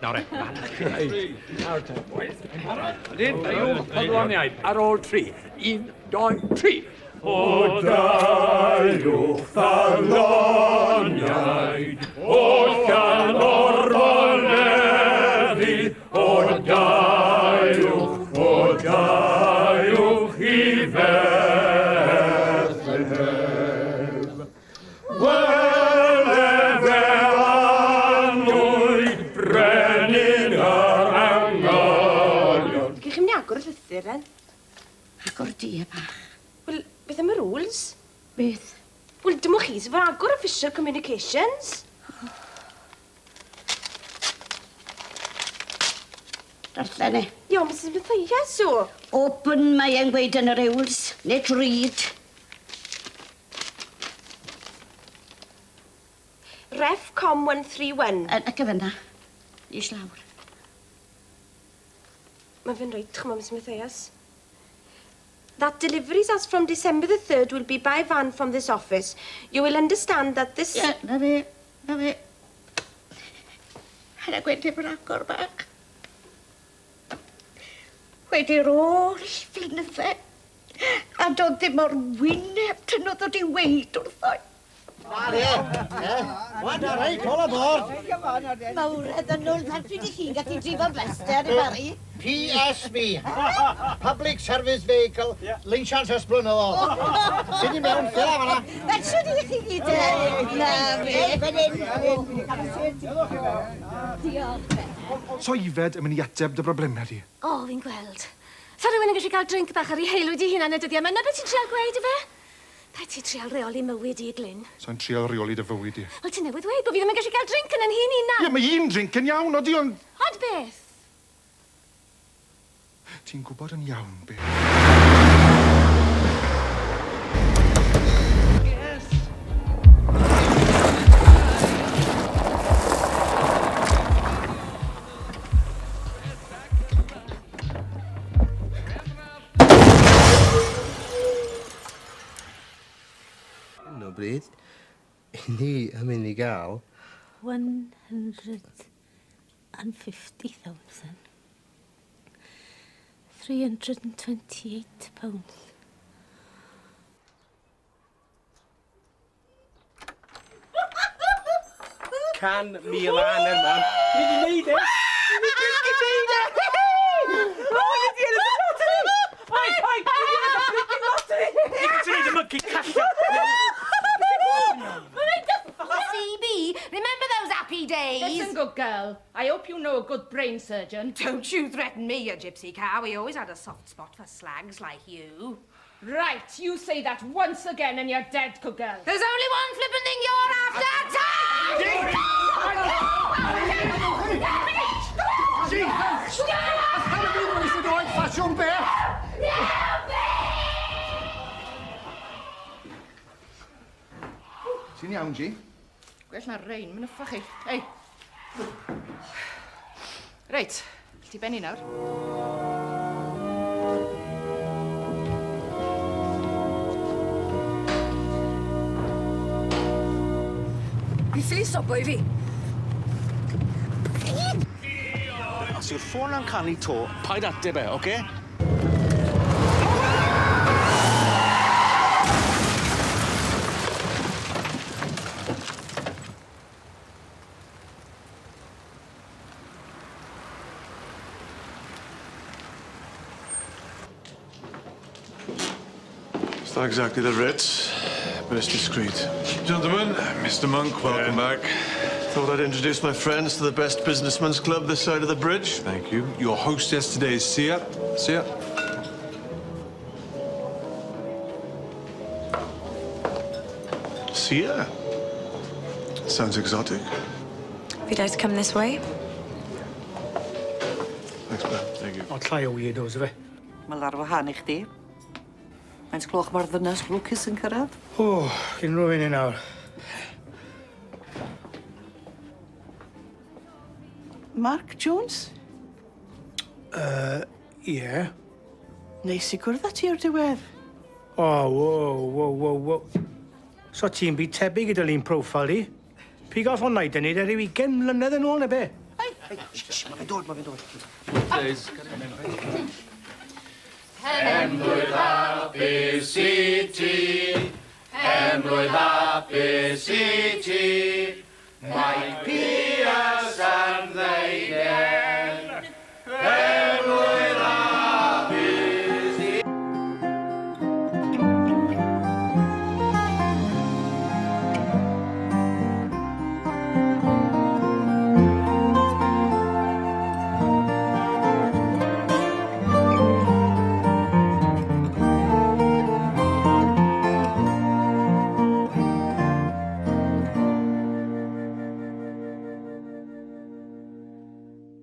Nawr e. Nawr te, boys. Ydyn, yw'ch padloniaid ar ôl 3. 1, 2, 3. O daiwch padloniaid, o gan orfod nefydd, o daiwch i Bethlehem. Wel efe annwyd brenin yr angolion. Gych chi'n mynd i agor y llythyr, en? Agor di e bach. Wel, beth am y rules? Beth? Wel, dim o'ch chi sy'n fawr agor official communications. Darllen e. Ie, Mrs Mathias, o. Open mae e'n gweud yn y rules. Nid read. Ref com 131. Ac y fyna. Is lawr. Mae fe'n rhaid, chymod, Mrs Mathias. That deliveries as from December the 3rd will be by van from this office. You will understand that this... Ie, na fe. Hynna gweud efo'r agor bach. Wedi'r ôl flynydde. A doedd dim o'r wyneb tyn oedd wedi weid wrthoi. Wan ar reit, all aboard. Mawredd yn ôl na'r pryd I chi gallu drifo blester I bari. PSV, Public Service Vehicle, Lynchans Esblynyddo. Sydd I mewn, ffila fanna. Fel sydd I chi gyd e? Na fe. Diolch. So Ifed yn mynd I ateb dy broblemau di? O, fi'n gweld. Sa rhywun yn gallu cael drink bach ar ei heilwyd I hunan y dyddiau yma, na beth ti'n trial gweud I fe? Pa ti trial reoli mywyd I Glyn? So'n trial reoli dy fywyd di. Wel, ti'n newydd weid bod fi ddim yn gallu cael drink yn hun hunan. Ie, mae un drink yn iawn, odi ond... Od beth? Ti'n gwybod yn iawn beth. No bryd. Ni am mynd I gael 150,000. £328. Can mil anner, man. Ni di neud e. Ni di neud e. O, ni di ennill y lottery. Oi, ni di ennill y freaking lottery. Ni di neud y monkey cash. CB, remember those happy days? Listen, good girl. I hope you know a good brain surgeon. Don't you threaten me, you gypsy cow. We always had a soft spot for slags like you. Right, you say that once again and you're dead, good girl. There's only one flippin' thing you're after. Ti'n iawn, G? Gwell na'r rein, mynd uffa chi. Ei. Reit, ti benni nawr. Fi ffili stopo I fi. Os yw'r ffôn yn canu to, paid ateb e, oce? It's not exactly the Ritz, but it's discreet. Gentlemen, Mr. Monk, welcome back. Thought I'd introduce my friends to the best businessmen's club this side of the bridge. Thank you. Your hostess today is Sia. Sia. Sia? Sounds exotic. If you'd like to come this way. Thanks, man. Thank you. O, llai o weirdos, fe. Mae lar wahan I chdi. Mae'n gloch mae'r ddynas Lucas yn cyrraedd? O, gyn nhw fyny nawr. Mark Jones? Ie. Neis I gwrdd â ti o'r diwedd. O, wo. So ti'n byd tebyg gyda lun profile di? Pig off o'n naid yn neud ar ei weekend mlynedd yn ôl, neu be? Mae fe'n dod, mae fe'n dod. Please. Emlwydd hapus i ti, emlwydd hapus i ti.